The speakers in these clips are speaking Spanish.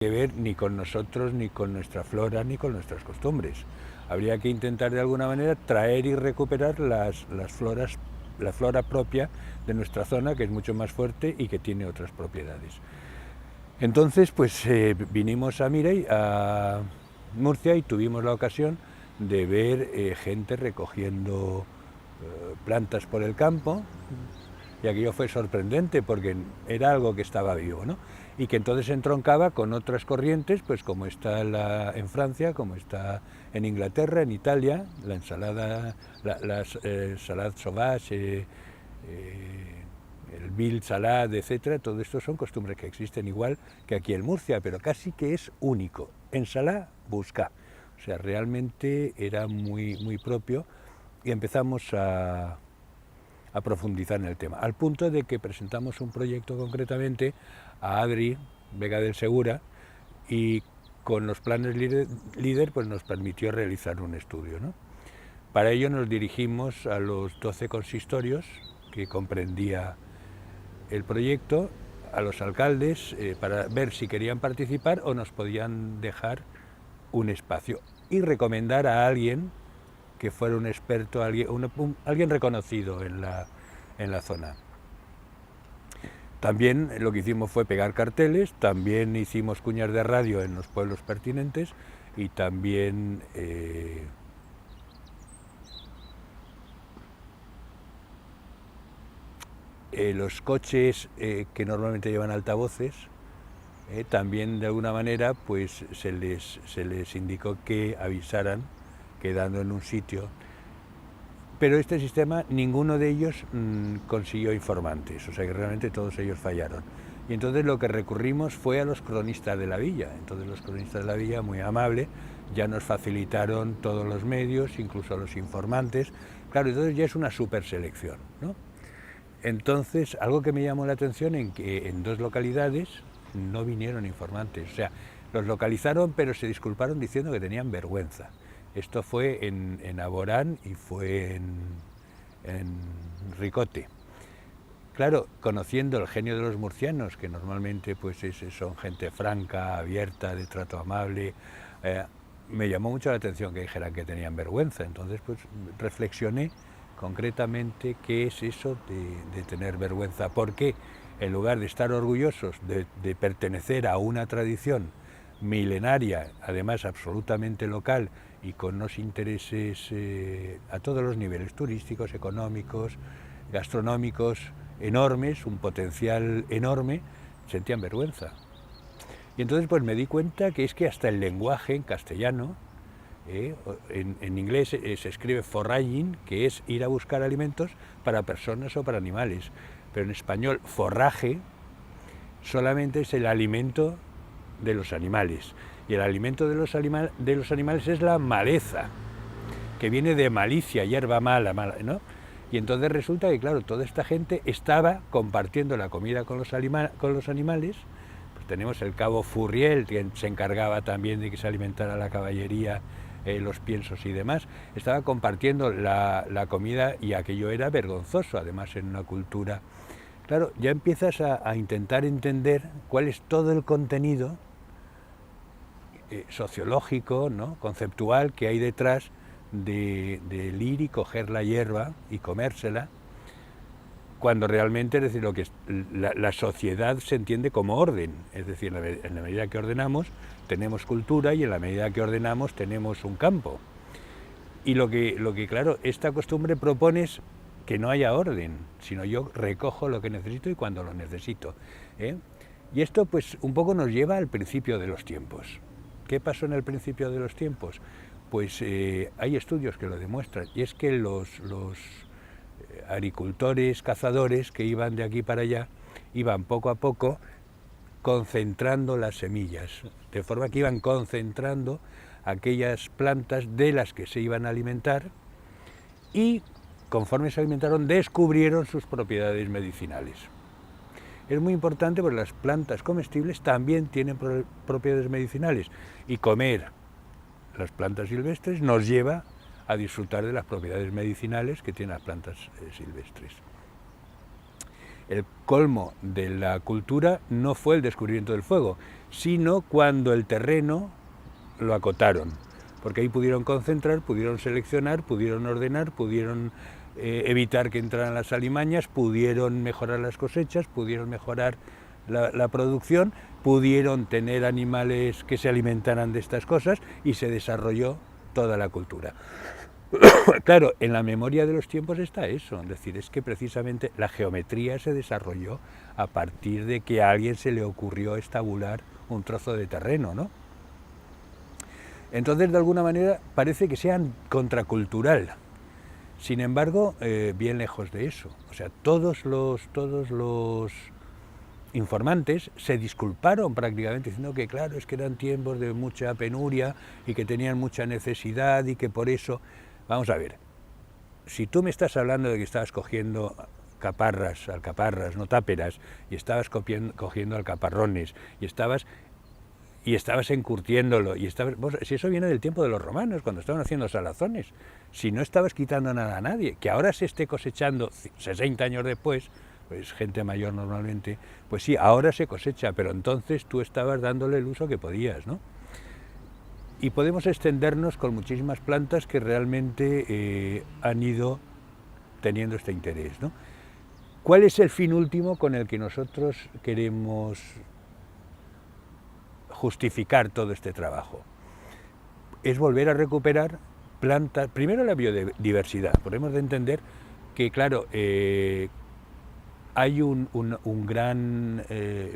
que ver ni con nosotros, ni con nuestra flora, ni con nuestras costumbres. Habría que intentar de alguna manera traer y recuperar la flora propia de nuestra zona, que es mucho más fuerte y que tiene otras propiedades. Entonces, pues vinimos a Mirey, a Murcia, y tuvimos la ocasión de ver gente recogiendo plantas por el campo, y aquello fue sorprendente porque era algo que estaba vivo, ¿no? Y que entonces entroncaba con otras corrientes, pues como está en Francia, como está en Inglaterra, en Italia, la ensalada, salade sauvage, el bil salad, etcétera. Todo esto son costumbres que existen igual que aquí en Murcia, pero casi que es único. Ensalada busca. O sea, realmente era muy propio, y empezamos a profundizar en el tema, al punto de que presentamos un proyecto concretamente a Adri Vega del Segura, y con los planes líder pues nos permitió realizar un estudio, ¿no? Para ello nos dirigimos a los 12 consistorios que comprendía el proyecto, a los alcaldes, para ver si querían participar o nos podían dejar un espacio, y recomendar a alguien que fuera un experto, alguien reconocido en la zona. También lo que hicimos fue pegar carteles, también hicimos cuñas de radio en los pueblos pertinentes, y también los coches que normalmente llevan altavoces, también de alguna manera pues se les indicó que avisaran quedando en un sitio. Pero este sistema, ninguno de ellos consiguió informantes, o sea que realmente todos ellos fallaron. Y entonces lo que recurrimos fue a los cronistas de la villa. Entonces los cronistas de la villa, muy amables, ya nos facilitaron todos los medios, incluso los informantes. Claro, entonces ya es una super selección, ¿no? Entonces, algo que me llamó la atención en que en 2 localidades no vinieron informantes. O sea, los localizaron, pero se disculparon diciendo que tenían vergüenza. Esto fue en Aborán y fue en Ricote. Claro, conociendo el genio de los murcianos, que normalmente pues son gente franca, abierta, de trato amable, me llamó mucho la atención que dijeran que tenían vergüenza. Entonces pues reflexioné concretamente qué es eso de tener vergüenza. ¿Por qué? En lugar de estar orgullosos de pertenecer a una tradición milenaria, además absolutamente local y con unos intereses a todos los niveles, turísticos, económicos, gastronómicos, enormes, un potencial enorme, sentían vergüenza. Y entonces pues me di cuenta que es que hasta el lenguaje en castellano, en inglés se escribe foraging, que es ir a buscar alimentos para personas o para animales, pero en español forraje solamente es el alimento de los animales, y el alimento de los animales es la maleza, que viene de malicia, hierba mala, ¿no? Y entonces resulta que, claro, toda esta gente estaba compartiendo la comida con los animales. Pues tenemos el cabo Furriel, que se encargaba también de que se alimentara la caballería, los piensos y demás. Estaba compartiendo la comida, y aquello era vergonzoso, además en una cultura. Claro, ya empiezas a intentar entender cuál es todo el contenido sociológico, ¿no?, conceptual, que hay detrás de ir y coger la hierba y comérsela, cuando realmente, es decir, la sociedad se entiende como orden. Es decir, en la medida que ordenamos tenemos cultura, y en la medida que ordenamos tenemos un campo. Y lo que claro, esta costumbre propone es que no haya orden, sino yo recojo lo que necesito y cuando lo necesito, ¿eh? Y esto pues un poco nos lleva al principio de los tiempos. ¿Qué pasó en el principio de los tiempos? Pues hay estudios que lo demuestran, y es que los agricultores, cazadores que iban de aquí para allá, iban poco a poco concentrando las semillas, de forma que iban concentrando aquellas plantas de las que se iban a alimentar, y conforme se alimentaron descubrieron sus propiedades medicinales. Es muy importante porque las plantas comestibles también tienen propiedades medicinales, y comer las plantas silvestres nos lleva a disfrutar de las propiedades medicinales que tienen las plantas silvestres. El colmo de la cultura no fue el descubrimiento del fuego, sino cuando el terreno lo acotaron, porque ahí pudieron concentrar, pudieron seleccionar, pudieron ordenar, pudieron evitar que entraran las alimañas, pudieron mejorar las cosechas, pudieron mejorar la producción, pudieron tener animales que se alimentaran de estas cosas y se desarrolló toda la cultura. Claro, en la memoria de los tiempos está eso, es decir, es que precisamente la geometría se desarrolló a partir de que a alguien se le ocurrió estabular un trozo de terreno, ¿no? Entonces, de alguna manera, parece que sea contracultural. Sin embargo, bien lejos de eso. O sea, todos los informantes se disculparon prácticamente diciendo que, claro, es que eran tiempos de mucha penuria y que tenían mucha necesidad y que por eso... Vamos a ver, si tú me estás hablando de que estabas cogiendo alcaparras, no táperas, y estabas cogiendo alcaparrones, y estabas encurtiéndolo, si eso viene del tiempo de los romanos, cuando estaban haciendo salazones, si no estabas quitando nada a nadie, que ahora se esté cosechando 60 años después, pues gente mayor normalmente, pues sí, ahora se cosecha, pero entonces tú estabas dándole el uso que podías, ¿no? Y podemos extendernos con muchísimas plantas que realmente han ido teniendo este interés, ¿no? ¿Cuál es el fin último con el que nosotros queremos justificar todo este trabajo? Es volver a recuperar plantas, primero la biodiversidad, podemos entender que, claro, hay un gran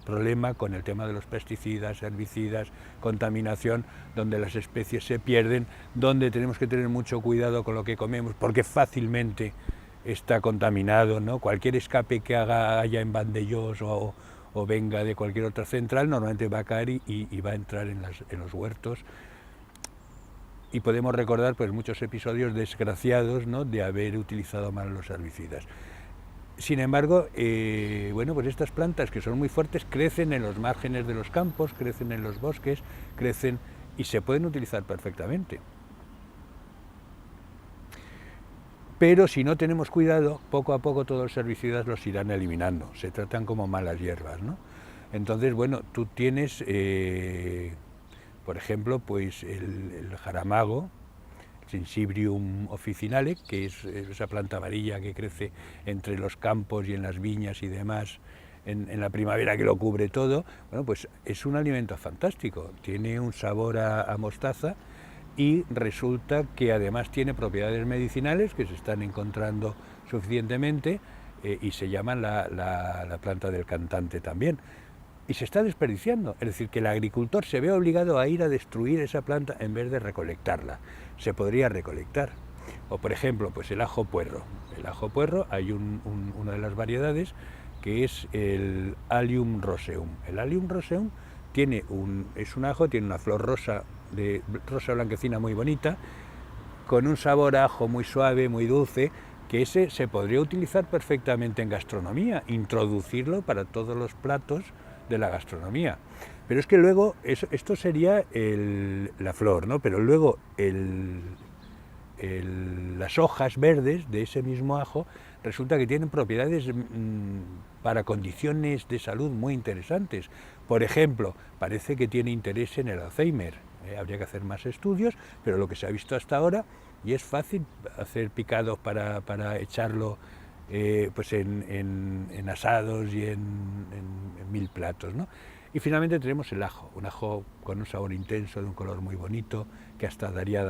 problema con el tema de los pesticidas, herbicidas, contaminación, donde las especies se pierden, donde tenemos que tener mucho cuidado con lo que comemos, porque fácilmente está contaminado, ¿no? Cualquier escape que haya en Vandellós o venga de cualquier otra central, normalmente va a caer y va a entrar en los huertos. Y podemos recordar pues, muchos episodios desgraciados, ¿no? De haber utilizado mal los herbicidas. Sin embargo, bueno, pues estas plantas que son muy fuertes crecen en los márgenes de los campos, crecen en los bosques, crecen y se pueden utilizar perfectamente. Pero si no tenemos cuidado, poco a poco todos los herbicidas los irán eliminando, se tratan como malas hierbas, ¿no? Entonces, bueno, tú tienes, por ejemplo, pues el jaramago, Syncybium officinale, que es esa planta amarilla que crece entre los campos y en las viñas y demás en la primavera, que lo cubre todo. Bueno, pues es un alimento fantástico, tiene un sabor a mostaza y resulta que además tiene propiedades medicinales que se están encontrando suficientemente y se llaman la planta del cantante también. Y se está desperdiciando, es decir, que el agricultor se ve obligado a ir a destruir esa planta en vez de recolectarla. Se podría recolectar. O por ejemplo, pues el ajo puerro. El ajo puerro, hay una de las variedades que es el Allium roseum. El Allium roseum es un ajo, tiene una flor rosa blanquecina muy bonita, con un sabor a ajo muy suave, muy dulce, que ese se podría utilizar perfectamente en gastronomía, introducirlo para todos los platos de la gastronomía. Pero es que luego, esto sería la flor, ¿no? Pero luego las hojas verdes de ese mismo ajo resulta que tienen propiedades para condiciones de salud muy interesantes. Por ejemplo, parece que tiene interés en el Alzheimer. Habría que hacer más estudios, pero lo que se ha visto hasta ahora, y es fácil hacer picados para echarlo pues en asados y en mil platos, ¿no? Y finalmente tenemos el ajo, un ajo con un sabor intenso, de un color muy bonito, que hasta daría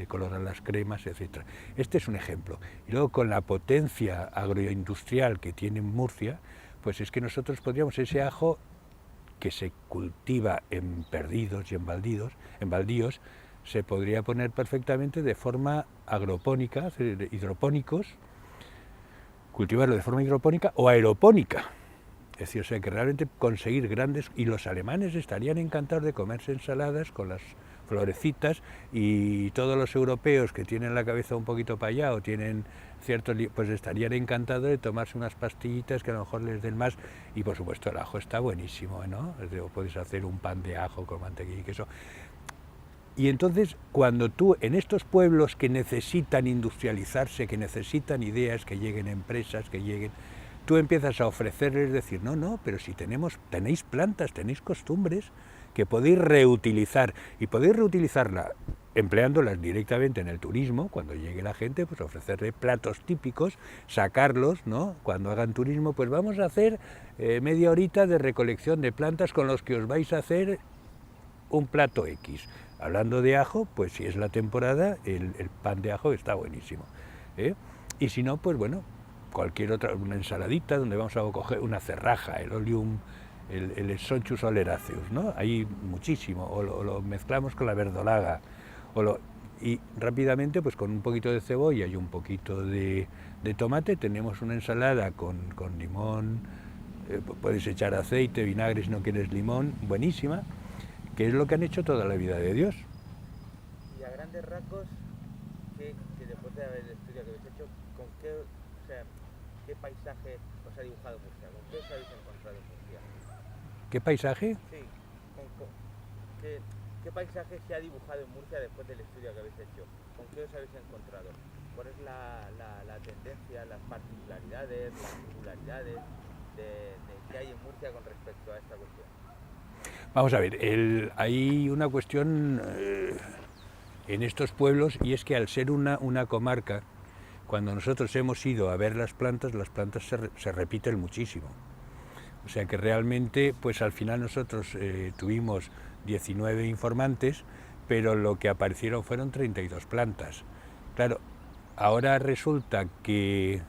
color a las cremas, etc. Este es un ejemplo. Y luego con la potencia agroindustrial que tiene Murcia, pues es que nosotros podríamos ese ajo que se cultiva en perdidos y en baldíos, se podría poner perfectamente de forma agropónica, hidropónicos, cultivarlo de forma hidropónica o aeropónica. Es decir, o sea, que realmente conseguir grandes... Y los alemanes estarían encantados de comerse ensaladas con las florecitas, y todos los europeos que tienen la cabeza un poquito para allá o tienen ciertos... pues estarían encantados de tomarse unas pastillitas que a lo mejor les den más. Y por supuesto el ajo está buenísimo, ¿no? Es decir, puedes hacer un pan de ajo con mantequilla y queso. Y entonces, cuando tú, en estos pueblos que necesitan industrializarse, que necesitan ideas, que lleguen empresas, que lleguen... tú empiezas a ofrecerles, decir, no, pero si tenéis plantas, tenéis costumbres que podéis reutilizar, y podéis reutilizarla empleándolas directamente en el turismo. Cuando llegue la gente, pues ofrecerle platos típicos, sacarlos, ¿no? Cuando hagan turismo, pues vamos a hacer media horita de recolección de plantas con los que os vais a hacer un plato X. Hablando de ajo, pues si es la temporada, el pan de ajo está buenísimo, ¿eh? Y si no, pues bueno, cualquier otra, una ensaladita donde vamos a coger una cerraja, el oleum, el Sonchus oleraceus, ¿no? Hay muchísimo, o lo mezclamos con la verdolaga, y rápidamente, pues con un poquito de cebolla y un poquito de tomate, tenemos una ensalada con limón, puedes echar aceite, vinagre si no quieres limón, buenísima, que es lo que han hecho toda la vida de Dios. Y a grandes rasgos, que después de haber el estudio que habéis hecho, ¿con qué, o sea, qué paisaje os ha dibujado Murcia? ¿Con qué os habéis encontrado en Murcia? ¿Qué paisaje? Sí, ¿qué paisaje se ha dibujado en Murcia después del estudio que habéis hecho? ¿Con qué os habéis encontrado? ¿Cuál es la tendencia, las particularidades, las singularidades que hay en Murcia con respecto a esta cuestión? Vamos a ver, hay una cuestión en estos pueblos, y es que al ser una comarca, cuando nosotros hemos ido a ver las plantas se repiten muchísimo. O sea que realmente, pues al final nosotros tuvimos 19 informantes, pero lo que aparecieron fueron 32 plantas. Claro, ahora resulta que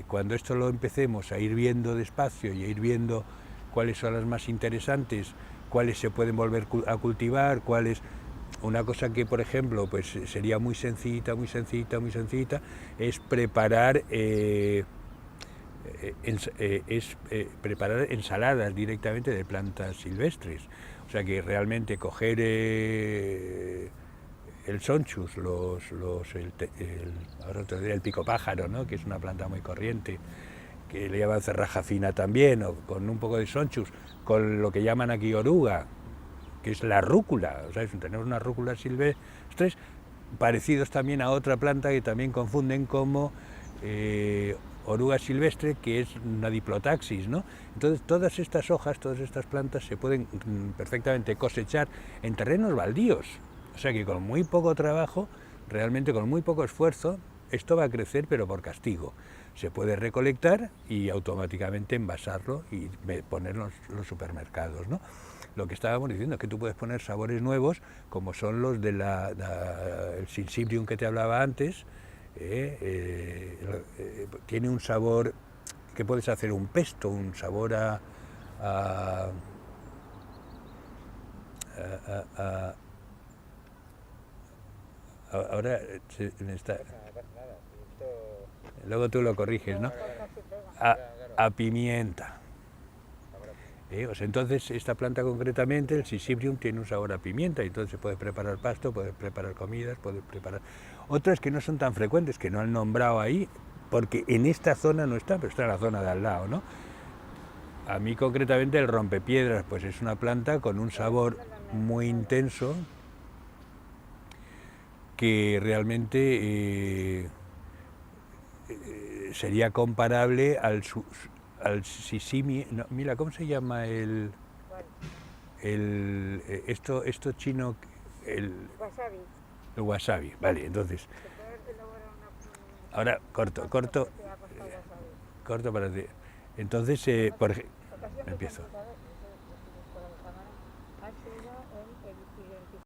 cuando esto lo empecemos a ir viendo despacio y a ir viendo cuáles son las más interesantes, cuáles se pueden volver a cultivar, cuáles... Una cosa que, por ejemplo, pues sería muy sencillita, es preparar preparar ensaladas directamente de plantas silvestres. O sea que realmente coger el sonchus, ahora te diré el picopájaro, ¿no? Que es una planta muy corriente, que le llaman cerraja fina también, o con un poco de sonchus, con lo que llaman aquí oruga, que es la rúcula. O sea, tenemos unas rúculas silvestres parecidos también a otra planta que también confunden como oruga silvestre, que es una diplotaxis, ¿no? Entonces todas estas hojas, todas estas plantas se pueden perfectamente cosechar en terrenos baldíos. O sea que con muy poco trabajo, realmente con muy poco esfuerzo, esto va a crecer, pero por castigo. Se puede recolectar y automáticamente envasarlo y ponerlo en los supermercados, ¿no? Lo que estábamos diciendo es que tú puedes poner sabores nuevos, como son los de el Syncytium que te hablaba antes. Tiene un sabor que puedes hacer un pesto, un sabor ahora me está... Luego tú lo corriges, ¿no? A pimienta. O sea, entonces esta planta concretamente, el Syncytium, tiene un sabor a pimienta, y entonces se puede preparar pasto, puede preparar comidas, puede preparar... Otras que no son tan frecuentes, que no han nombrado ahí, porque en esta zona no está, pero está en la zona de al lado, ¿no? A mí concretamente el rompepiedras, pues es una planta con un sabor muy intenso, que realmente sería comparable al sisimi, no, mira, ¿cómo se llama esto chino? Wasabi. El wasabi, vale, entonces... Ahora corto para ti. Entonces, por ejemplo, empiezo. Ha sido